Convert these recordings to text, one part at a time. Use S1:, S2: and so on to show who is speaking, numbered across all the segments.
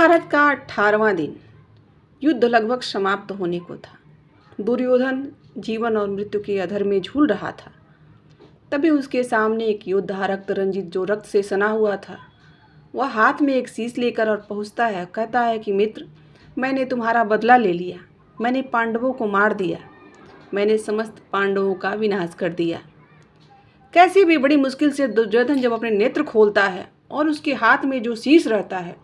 S1: महाभारत का 18वां दिन। युद्ध लगभग समाप्त होने को था। दुर्योधन जीवन और मृत्यु के अधर में झूल रहा था। तभी उसके सामने एक योद्धा रक्त रंजित जो रक्त से सना हुआ था, वह हाथ में एक शीश लेकर और पहुँचता है। कहता है कि मित्र, मैंने तुम्हारा बदला ले लिया। मैंने पांडवों को मार दिया। मैंने समस्त पांडवों का विनाश कर दिया। कैसी भी बड़ी मुश्किल से दुर्योधन जब अपने नेत्र खोलता है और उसके हाथ में जो शीश रहता है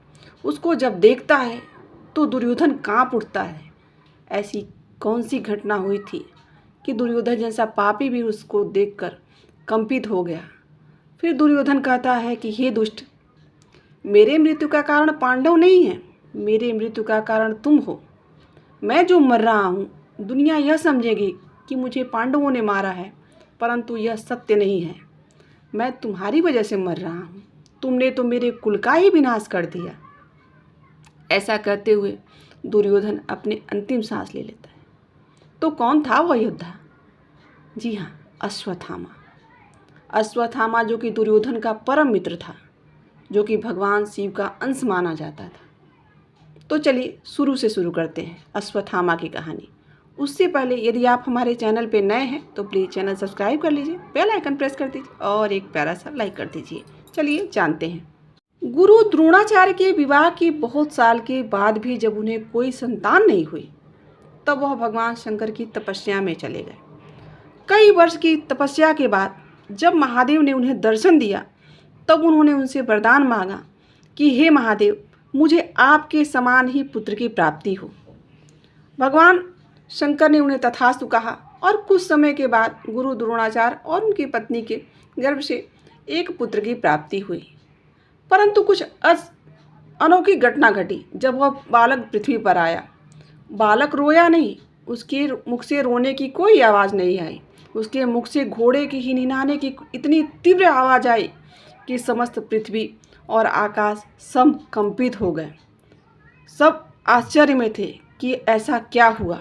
S1: उसको जब देखता है तो दुर्योधन कांप उठता है। ऐसी कौन सी घटना हुई थी कि दुर्योधन जैसा पापी भी उसको देखकर कंपित हो गया। फिर दुर्योधन कहता है कि हे दुष्ट, मेरे मृत्यु का कारण पांडव नहीं है, मेरे मृत्यु का कारण तुम हो। मैं जो मर रहा हूँ, दुनिया यह समझेगी कि मुझे पांडवों ने मारा है, परंतु यह सत्य नहीं है। मैं तुम्हारी वजह से मर रहा हूँ। तुमने तो मेरे कुल का ही विनाश कर दिया। ऐसा कहते हुए दुर्योधन अपने अंतिम सांस ले लेता है। तो कौन था वह योद्धा? जी हाँ, अश्वत्थामा। अश्वत्थामा जो कि दुर्योधन का परम मित्र था, जो कि भगवान शिव का अंश माना जाता था। तो चलिए शुरू से शुरू करते हैं अश्वत्थामा की कहानी। उससे पहले यदि आप हमारे चैनल पे नए हैं तो प्लीज़ चैनल सब्सक्राइब कर लीजिए, बेल आइकन प्रेस कर दीजिए और एक प्यारा सा लाइक कर दीजिए। चलिए जानते हैं। गुरु द्रोणाचार्य के विवाह के बहुत साल के बाद भी जब उन्हें कोई संतान नहीं हुई, तब वह भगवान शंकर की तपस्या में चले गए। कई वर्ष की तपस्या के बाद जब महादेव ने उन्हें दर्शन दिया, तब उन्होंने उनसे वरदान मांगा कि हे महादेव, मुझे आपके समान ही पुत्र की प्राप्ति हो। भगवान शंकर ने उन्हें तथास्तु कहा और कुछ समय के बाद गुरु द्रोणाचार्य और उनकी पत्नी के गर्भ से एक पुत्र की प्राप्ति हुई। परंतु कुछ अनोखी घटना घटी जब वह बालक पृथ्वी पर आया। बालक रोया नहीं, उसके मुख से रोने की कोई आवाज़ नहीं आई। उसके मुख से घोड़े की हिनहिनाने की इतनी तीव्र आवाज़ आई कि समस्त पृथ्वी और आकाश सब कंपित हो गए। सब आश्चर्य में थे कि ऐसा क्या हुआ।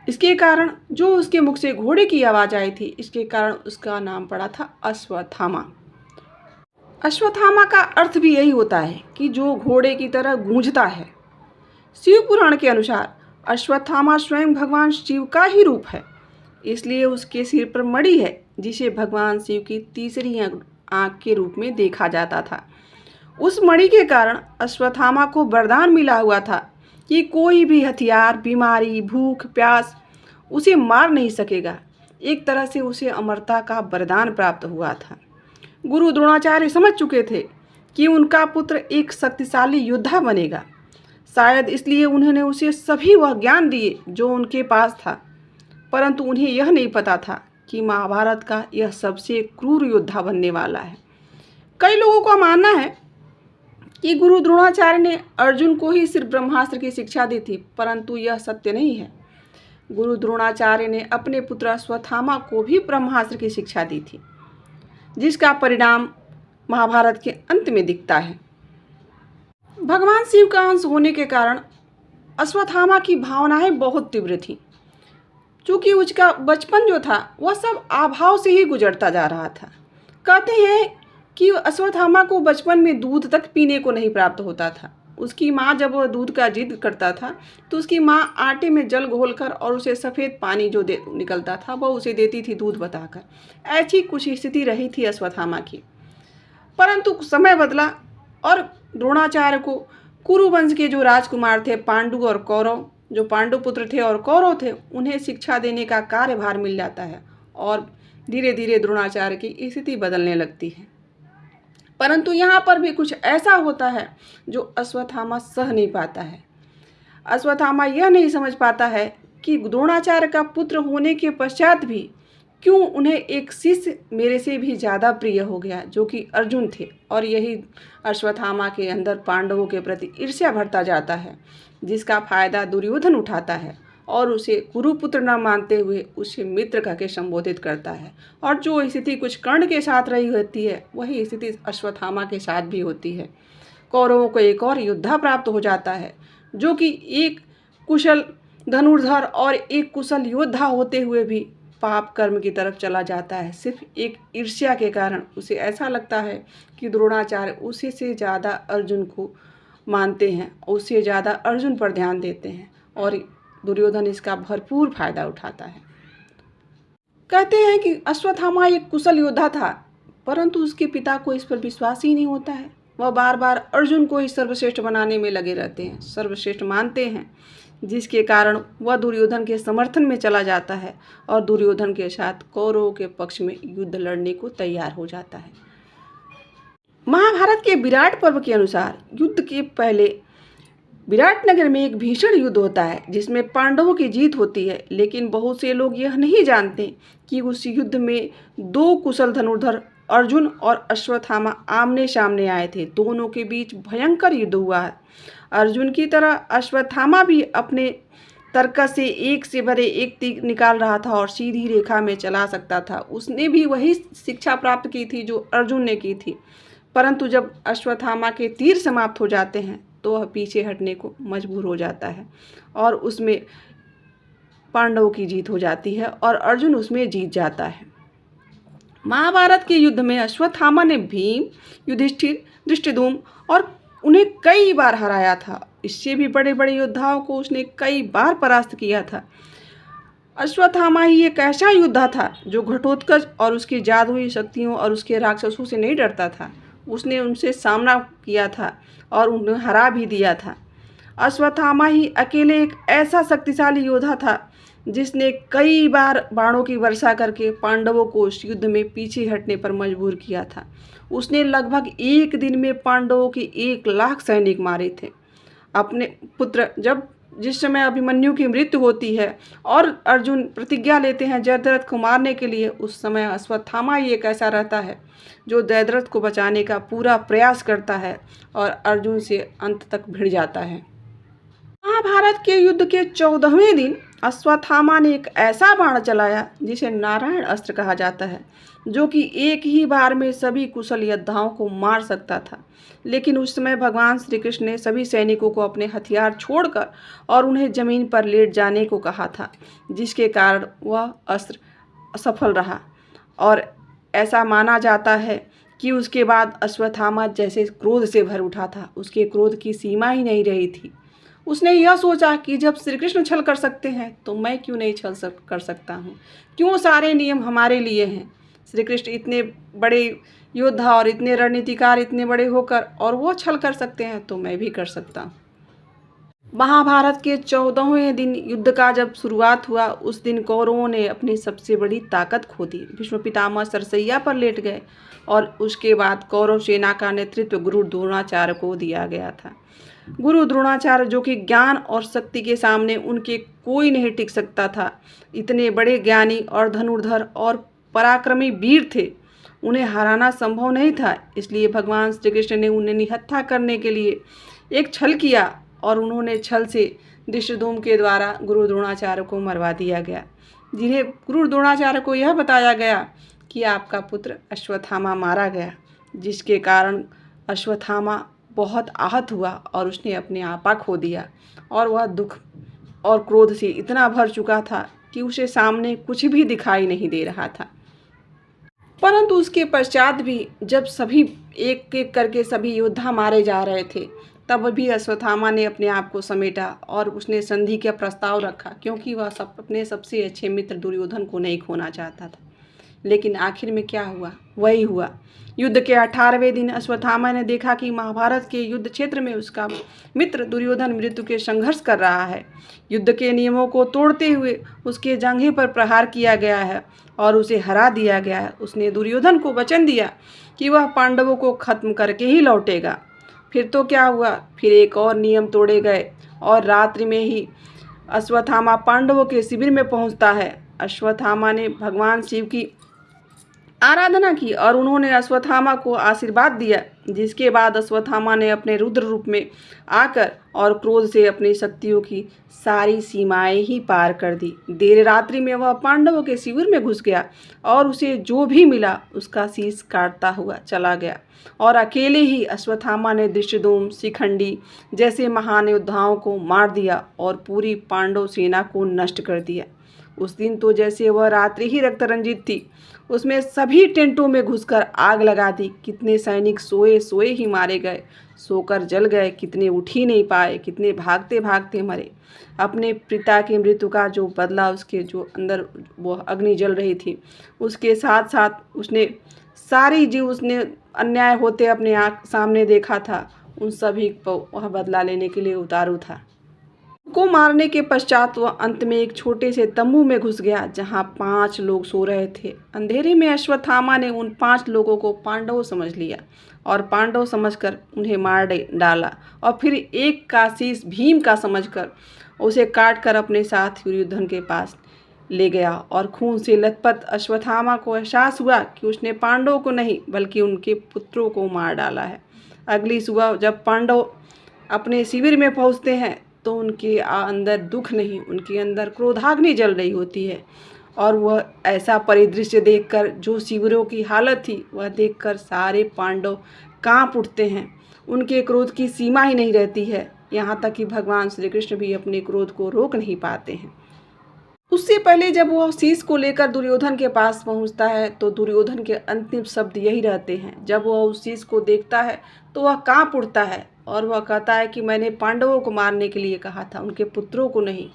S1: इसके कारण जो उसके मुख से घोड़े की आवाज़ आई थी, इसके कारण उसका नाम पड़ा था अश्वत्थामा। अश्वत्थामा का अर्थ भी यही होता है कि जो घोड़े की तरह गूंजता है। शिव पुराण के अनुसार अश्वत्थामा स्वयं भगवान शिव का ही रूप है, इसलिए उसके सिर पर मणि है, जिसे भगवान शिव की तीसरी आंख के रूप में देखा जाता था। उस मणि के कारण अश्वत्थामा को वरदान मिला हुआ था कि कोई भी हथियार, बीमारी, भूख, प्यास उसे मार नहीं सकेगा। एक तरह से उसे अमरता का वरदान प्राप्त हुआ था। गुरु द्रोणाचार्य समझ चुके थे कि उनका पुत्र एक शक्तिशाली योद्धा बनेगा। शायद इसलिए उन्होंने उसे सभी वह ज्ञान दिए जो उनके पास था। परंतु उन्हें यह नहीं पता था कि महाभारत का यह सबसे क्रूर योद्धा बनने वाला है। कई लोगों का मानना है कि गुरु द्रोणाचार्य ने अर्जुन को ही सिर्फ ब्रह्मास्त्र की शिक्षा दी थी, परंतु यह सत्य नहीं है। गुरु द्रोणाचार्य ने अपने पुत्र अश्वत्थामा को भी ब्रह्मास्त्र की शिक्षा दी थी, जिसका परिणाम महाभारत के अंत में दिखता है। भगवान शिव का अंश होने के कारण अश्वत्थामा की भावनाएं बहुत तीव्र थीं। चूँकि उसका बचपन जो था वह सब अभाव से ही गुजरता जा रहा था। कहते हैं कि अश्वत्थामा को बचपन में दूध तक पीने को नहीं प्राप्त होता था। उसकी माँ जब वह दूध का जिद करता था तो उसकी माँ आटे में जल घोलकर और उसे सफ़ेद पानी जो निकलता था वह उसे देती थी दूध बताकर। ऐसी कुछ स्थिति रही थी अश्वत्थामा की। परंतु समय बदला और द्रोणाचार्य को कुरु वंश के जो राजकुमार थे, पांडु और कौरव, जो पांडु पुत्र थे और कौरव थे, उन्हें शिक्षा देने का कार्यभार मिल जाता है और धीरे धीरे द्रोणाचार्य की स्थिति बदलने लगती है। परंतु यहाँ पर भी कुछ ऐसा होता है जो अश्वत्थामा सह नहीं पाता है। अश्वत्थामा यह नहीं समझ पाता है कि द्रोणाचार्य का पुत्र होने के पश्चात भी क्यों उन्हें एक शिष्य मेरे से भी ज़्यादा प्रिय हो गया, जो कि अर्जुन थे। और यही अश्वत्थामा के अंदर पांडवों के प्रति ईर्ष्या भरता जाता है, जिसका फायदा दुर्योधन उठाता है और उसे गुरुपुत्र न मानते हुए उसे मित्र कह के संबोधित करता है। और जो स्थिति कुछ कर्ण के साथ रही होती है, वही स्थिति अश्वत्थामा के साथ भी होती है। कौरवों को एक और योद्धा प्राप्त हो जाता है, जो कि एक कुशल धनुर्धर और एक कुशल योद्धा होते हुए भी पाप कर्म की तरफ चला जाता है। सिर्फ एक ईर्ष्या के कारण उसे ऐसा लगता है कि द्रोणाचार्य उसी से ज़्यादा अर्जुन को मानते हैं, उससे ज़्यादा अर्जुन पर ध्यान देते हैं और दुर्योधन इसका भरपूर फायदा उठाता है। कहते हैं कि अश्वत्थामा एक कुशल योद्धा था, परंतु उसके पिता को इस पर विश्वास ही नहीं होता है। वह बार बार अर्जुन को ही सर्वश्रेष्ठ बनाने में लगे रहते हैं, सर्वश्रेष्ठ मानते हैं, जिसके कारण वह दुर्योधन के समर्थन में चला जाता है और दुर्योधन के साथ कौरवों के पक्ष में युद्ध लड़ने को तैयार हो जाता है। महाभारत के विराट पर्व के अनुसार युद्ध के पहले विराटनगर में एक भीषण युद्ध होता है जिसमें पांडवों की जीत होती है, लेकिन बहुत से लोग यह नहीं जानते कि उस युद्ध में दो कुशल धनुर्धर अर्जुन और अश्वत्थामा आमने सामने आए थे। दोनों के बीच भयंकर युद्ध हुआ है। अर्जुन की तरह अश्वत्थामा भी अपने तर्कस से एक से भरे एक तीर निकाल रहा था और सीधी रेखा में चला सकता था। उसने भी वही शिक्षा प्राप्त की थी जो अर्जुन ने की थी, परंतु जब अश्वत्थामा के तीर समाप्त हो जाते हैं तो वह पीछे हटने को मजबूर हो जाता है और उसमें पांडवों की जीत हो जाती है और अर्जुन उसमें जीत जाता है। महाभारत के युद्ध में अश्वत्थामा ने भीम, युधिष्ठिर, धृष्टद्युम्न और उन्हें कई बार हराया था। इससे भी बड़े बड़े योद्धाओं को उसने कई बार परास्त किया था। अश्वत्थामा ही एक ऐसा योद्धा था जो घटोत्कच और उसकी जादुई शक्तियों और उसके राक्षसों से नहीं डरता था। उसने उनसे सामना किया था और उन्हें हरा भी दिया था। अश्वत्थामा ही अकेले एक ऐसा शक्तिशाली योद्धा था जिसने कई बार बाणों की वर्षा करके पांडवों को उस युद्ध में पीछे हटने पर मजबूर किया था। उसने लगभग एक दिन में पांडवों के 1 लाख सैनिक मारे थे। अपने पुत्र जिस समय अभिमन्यु की मृत्यु होती है और अर्जुन प्रतिज्ञा लेते हैं जयद्रथ को मारने के लिए, उस समय अश्वत्थामा ही एक ऐसा रहता है जो जयद्रथ को बचाने का पूरा प्रयास करता है और अर्जुन से अंत तक भिड़ जाता है। महाभारत के युद्ध के 14वें दिन अश्वत्थामा ने एक ऐसा बाण चलाया जिसे नारायण अस्त्र कहा जाता है, जो कि एक ही बार में सभी कुशल योद्धाओं को मार सकता था। लेकिन उस समय भगवान श्री कृष्ण ने सभी सैनिकों को अपने हथियार छोड़कर और उन्हें जमीन पर लेट जाने को कहा था, जिसके कारण वह अस्त्र असफल रहा और ऐसा माना जाता है कि उसके बाद अश्वत्थामा जैसे क्रोध से भर उठा था। उसके क्रोध की सीमा ही नहीं रही थी। उसने यह सोचा कि जब श्री कृष्ण छल कर सकते हैं तो मैं क्यों नहीं कर सकता हूँ, क्यों सारे नियम हमारे लिए हैं। श्री कृष्ण इतने बड़े योद्धा और इतने रणनीतिकार इतने बड़े होकर और वो छल कर सकते हैं तो मैं भी कर सकता हूँ। महाभारत के 14वें दिन युद्ध का जब शुरुआत हुआ, उस दिन कौरवों ने अपनी सबसे बड़ी ताकत खो दी। भीष्म पितामह सरसैया पर लेट गए और उसके बाद कौरव सेना का नेतृत्व गुरु द्रोणाचार्य को दिया गया था। गुरु द्रोणाचार्य जो कि ज्ञान और शक्ति के सामने उनके कोई नहीं टिक सकता था। इतने बड़े ज्ञानी और धनुर्धर और पराक्रमी वीर थे, उन्हें हराना संभव नहीं था। इसलिए भगवान श्री कृष्ण ने उन्हें निहत्था करने के लिए एक छल किया और उन्होंने छल से धृष्टद्युम्न के द्वारा गुरु द्रोणाचार्य को मरवा दिया गया, जिन्हें गुरु द्रोणाचार्य को यह बताया गया कि आपका पुत्र अश्वत्थामा मारा गया, जिसके कारण अश्वत्थामा बहुत आहत हुआ और उसने अपने आपा खो दिया और वह दुख और क्रोध से इतना भर चुका था कि उसे सामने कुछ भी दिखाई नहीं दे रहा था। परंतु उसके पश्चात भी जब सभी एक एक करके सभी योद्धा मारे जा रहे थे, तब भी अश्वत्थामा ने अपने आप को समेटा और उसने संधि का प्रस्ताव रखा, क्योंकि वह अपने सबसे अच्छे मित्र दुर्योधन को नहीं खोना चाहता था। लेकिन आखिर में क्या हुआ, वही हुआ। युद्ध के 18वें दिन अश्वत्थामा ने देखा कि महाभारत के युद्ध क्षेत्र में उसका मित्र दुर्योधन मृत्यु के संघर्ष कर रहा है। युद्ध के नियमों को तोड़ते हुए उसके जांघे पर प्रहार किया गया है और उसे हरा दिया गया है। उसने दुर्योधन को वचन दिया कि वह पांडवों को खत्म करके ही लौटेगा। फिर तो क्या हुआ, फिर एक और नियम तोड़े गए और रात्रि में ही अश्वत्थामा पांडवों के शिविर में पहुंचता है। अश्वत्थामा ने भगवान शिव की आराधना की और उन्होंने अश्वत्थामा को आशीर्वाद दिया, जिसके बाद अश्वत्थामा ने अपने रुद्र रूप में आकर और क्रोध से अपनी शक्तियों की सारी सीमाएं ही पार कर दी। देर रात्रि में वह पांडवों के शिविर में घुस गया और उसे जो भी मिला उसका शीश काटता हुआ चला गया और अकेले ही अश्वत्थामा ने धृष्टद्युम्न, शिखंडी जैसे महान योद्धाओं को मार दिया और पूरी पांडव सेना को नष्ट कर दिया। उस दिन तो जैसे वह रात्रि ही रक्त रंजित थी, उसमें सभी टेंटों में घुसकर आग लगा दी। कितने सैनिक सोए सोए ही मारे गए, सोकर जल गए, कितने उठ ही नहीं पाए, कितने भागते भागते मरे। अपने पिता की मृत्यु का जो बदला, उसके जो अंदर वो अग्नि जल रही थी, उसके साथ साथ उसने सारी जो उसने अन्याय होते अपने आँख सामने देखा था, उन सभी को वह बदला लेने के लिए उतारू था। को मारने के पश्चात वह अंत में एक छोटे से तंबू में घुस गया, जहाँ 5 लोग सो रहे थे। अंधेरे में अश्वत्थामा ने उन 5 लोगों को पांडव समझ लिया और पांडव समझकर उन्हें मार डाला, और फिर एक का शीश भीम का समझकर उसे काट कर अपने साथ दुर्योधन के पास ले गया। और खून से लथपथ अश्वत्थामा को एहसास हुआ कि उसने पांडवों को नहीं बल्कि उनके पुत्रों को मार डाला है। अगली सुबह जब पांडव अपने शिविर में पहुंचते हैं तो उनके अंदर दुख नहीं, उनके अंदर क्रोधाग्नि जल रही होती है। और वह ऐसा परिदृश्य देखकर, जो शिविरों की हालत थी वह देखकर सारे पांडव कांप उठते हैं। उनके क्रोध की सीमा ही नहीं रहती है, यहाँ तक कि भगवान श्री कृष्ण भी अपने क्रोध को रोक नहीं पाते हैं। उससे पहले जब वह शीश को लेकर दुर्योधन के पास पहुंचता है तो दुर्योधन के अंतिम शब्द यही रहते हैं। जब वह उस शीश को देखता है तो वह कांप उठता है और वह कहता है कि मैंने पांडवों को मारने के लिए कहा था, उनके पुत्रों को नहीं।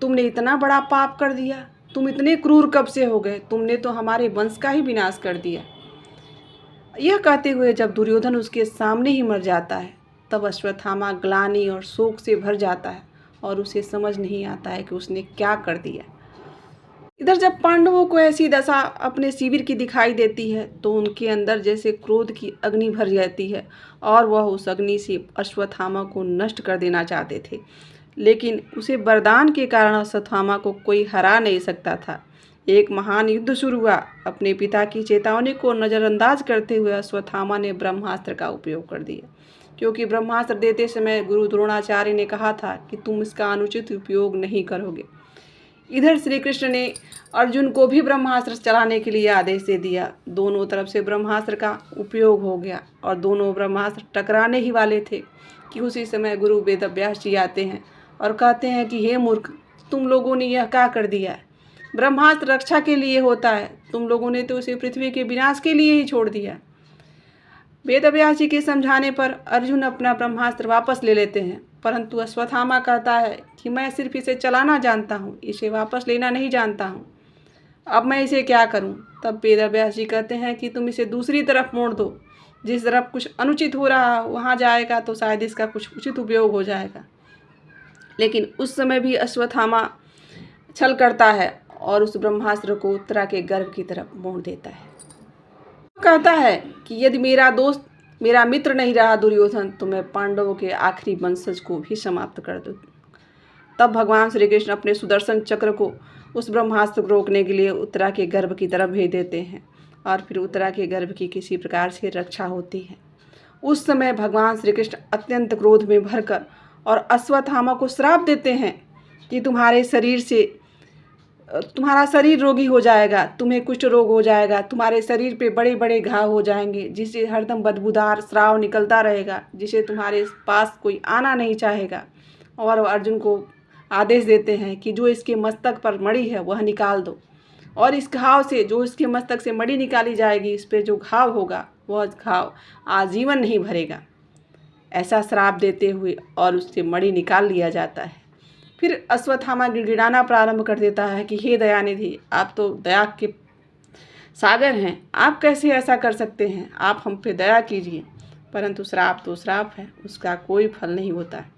S1: तुमने इतना बड़ा पाप कर दिया, तुम इतने क्रूर कब से हो गए, तुमने तो हमारे वंश का ही विनाश कर दिया। यह कहते हुए जब दुर्योधन उसके सामने ही मर जाता है, तब अश्वत्थामा ग्लानि और शोक से भर जाता है और उसे समझ नहीं आता है कि उसने क्या कर दिया। इधर जब पांडवों को ऐसी दशा अपने शिविर की दिखाई देती है तो उनके अंदर जैसे क्रोध की अग्नि भर जाती है और वह उस अग्नि से अश्वत्थामा को नष्ट कर देना चाहते थे, लेकिन उसे वरदान के कारण अश्वत्थामा को कोई हरा नहीं सकता था। एक महान युद्ध शुरू हुआ। अपने पिता की चेतावनी को नज़रअंदाज करते हुए अश्वत्थामा ने ब्रह्मास्त्र का उपयोग कर दिया, क्योंकि ब्रह्मास्त्र देते समय गुरु द्रोणाचार्य ने कहा था कि तुम इसका अनुचित उपयोग नहीं करोगे। इधर श्री कृष्ण ने अर्जुन को भी ब्रह्मास्त्र चलाने के लिए आदेश दे दिया। दोनों तरफ से ब्रह्मास्त्र का उपयोग हो गया और दोनों ब्रह्मास्त्र टकराने ही वाले थे कि उसी समय गुरु वेदव्यास जी आते हैं और कहते हैं कि हे मूर्ख, तुम लोगों ने यह क्या कर दिया है? ब्रह्मास्त्र रक्षा के लिए होता है, तुम लोगों ने तो उसे पृथ्वी के विनाश के लिए ही छोड़ दिया। वेदव्यास जी के समझाने पर अर्जुन अपना ब्रह्मास्त्र वापस ले लेते हैं, परंतु अश्वत्थामा कहता है कि मैं सिर्फ इसे चलाना जानता हूँ, इसे वापस लेना नहीं जानता हूँ। अब मैं इसे क्या करूँ? तब वेदव्यास जी कहते हैं कि तुम इसे दूसरी तरफ मोड़ दो, जिस तरफ कुछ अनुचित हो रहा है वहाँ जाएगा तो शायद इसका कुछ उचित उपयोग हो जाएगा। लेकिन उस समय भी अश्वत्थामा छल करता है और उस ब्रह्मास्त्र को उत्तरा के गर्भ की तरफ मोड़ देता है। कहता है कि यदि मेरा दोस्त, मेरा मित्र नहीं रहा दुर्योधन, तो मैं पांडवों के आखिरी वंशज को भी समाप्त कर दूँ। तब भगवान श्री कृष्ण अपने सुदर्शन चक्र को उस ब्रह्मास्त्र को रोकने के लिए उत्तरा के गर्भ की तरफ भेज देते हैं और फिर उत्तरा के गर्भ की किसी प्रकार से रक्षा होती है। उस समय भगवान श्री कृष्ण अत्यंत क्रोध में भरकर और अश्वत्थामा को श्राप देते हैं कि तुम्हारा शरीर रोगी हो जाएगा, तुम्हें कुष्ठ रोग हो जाएगा, तुम्हारे शरीर पे बड़े बड़े घाव हो जाएंगे, जिससे हरदम बदबूदार स्राव निकलता रहेगा, जिसे तुम्हारे पास कोई आना नहीं चाहेगा। और अर्जुन को आदेश देते हैं कि जो इसके मस्तक पर मणि है वह निकाल दो, और इस घाव से, जो इसके मस्तक से मणि निकाली जाएगी, इस पर जो घाव होगा वह घाव आजीवन नहीं भरेगा। ऐसा श्राप देते हुए और उससे मणि निकाल लिया जाता है। फिर अश्वत्थामा गिड़गिड़ाना प्रारंभ कर देता है कि हे दयानिधि, आप तो दया के सागर हैं, आप कैसे ऐसा कर सकते हैं, आप हम पे दया कीजिए। परंतु श्राप तो श्राप है, उसका कोई फल नहीं होता है,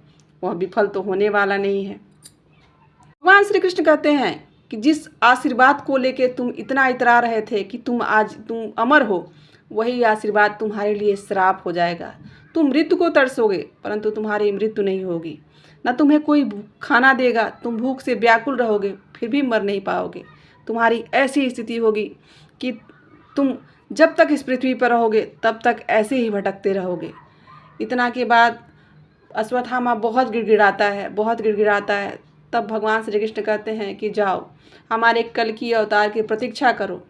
S1: वह विफल तो होने वाला नहीं है। भगवान श्री कृष्ण कहते हैं कि जिस आशीर्वाद को लेके तुम इतना इतरा रहे थे कि तुम अमर हो, वही आशीर्वाद तुम्हारे लिए श्राप हो जाएगा। तुम मृत्यु को तरसोगे परंतु तुम्हारी मृत्यु नहीं होगी, न तुम्हें कोई खाना देगा, तुम भूख से व्याकुल रहोगे फिर भी मर नहीं पाओगे। तुम्हारी ऐसी स्थिति होगी कि तुम जब तक इस पृथ्वी पर रहोगे तब तक ऐसे ही भटकते रहोगे। इतना के बाद अश्वत्थामा बहुत गिड़गिड़ाता है। तब भगवान श्री कृष्ण कहते हैं कि जाओ, हमारे कल की अवतार की प्रतीक्षा करो,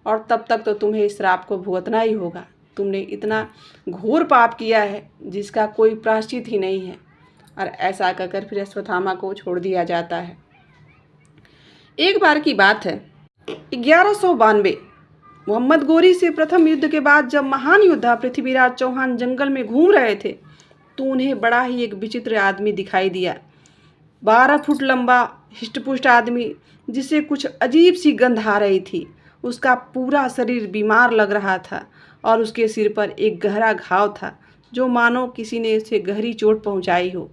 S1: और तब तक तो तुम्हें इस श्राप को भुगतना ही होगा। तुमने इतना घोर पाप किया है जिसका कोई प्रायश्चित ही नहीं है। और ऐसा कहकर फिर अश्वत्थामा को छोड़ दिया जाता है। एक बार की बात है, 1192 मोहम्मद गोरी से प्रथम युद्ध के बाद जब महान योद्धा पृथ्वीराज चौहान जंगल में घूम रहे थे तो उन्हें बड़ा ही एक विचित्र आदमी दिखाई दिया। 12 फुट लंबा हिष्टपुष्ट आदमी, जिसे कुछ अजीब सी गंध आ रही थी। उसका पूरा शरीर बीमार लग रहा था और उसके सिर पर एक गहरा घाव था, जो मानो किसी ने उसे गहरी चोट पहुंचाई हो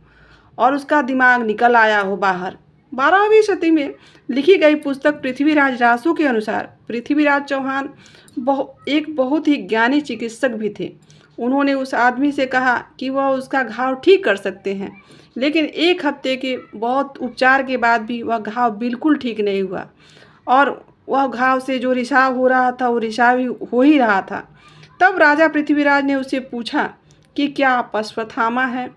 S1: और उसका दिमाग निकल आया हो बाहर। 12वीं शती में लिखी गई पुस्तक पृथ्वीराज रासो के अनुसार पृथ्वीराज चौहान एक बहुत ही ज्ञानी चिकित्सक भी थे। उन्होंने उस आदमी से कहा कि वह उसका घाव ठीक कर सकते हैं, लेकिन 1 हफ्ते के बहुत उपचार के बाद भी वह घाव बिल्कुल ठीक नहीं हुआ और वह घाव से जो रिसाव हो रहा था वो रिसाव ही हो ही रहा था। तब राजा पृथ्वीराज ने उससे पूछा कि क्या आप अश्वत्थामा हैं?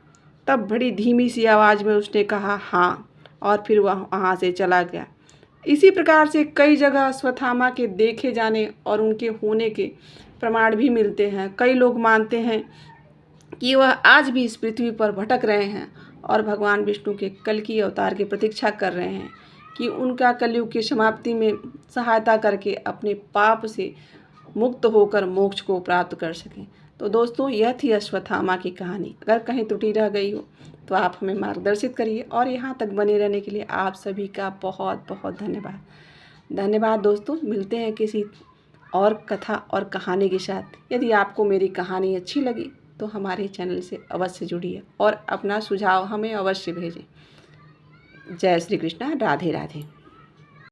S1: तब बड़ी धीमी सी आवाज़ में उसने कहा हाँ, और फिर वह वहाँ से चला गया। इसी प्रकार से कई जगह अश्वत्थामा के देखे जाने और उनके होने के प्रमाण भी मिलते हैं। कई लोग मानते हैं कि वह आज भी इस पृथ्वी पर भटक रहे हैं और भगवान विष्णु के कल्कि अवतार की प्रतीक्षा कर रहे हैं कि उनका कलयुग की समाप्ति में सहायता करके अपने पाप से मुक्त होकर मोक्ष को प्राप्त कर सकें। तो दोस्तों, यह थी अश्वत्थामा की कहानी। अगर कहीं त्रुटि रह गई हो तो आप हमें मार्गदर्शित करिए और यहाँ तक बने रहने के लिए आप सभी का बहुत बहुत धन्यवाद दोस्तों। मिलते हैं किसी और कथा और कहानी के साथ। यदि आपको मेरी कहानी अच्छी लगी तो हमारे चैनल से अवश्य जुड़िए और अपना सुझाव हमें अवश्य भेजें। जय श्री कृष्णा, राधे राधे।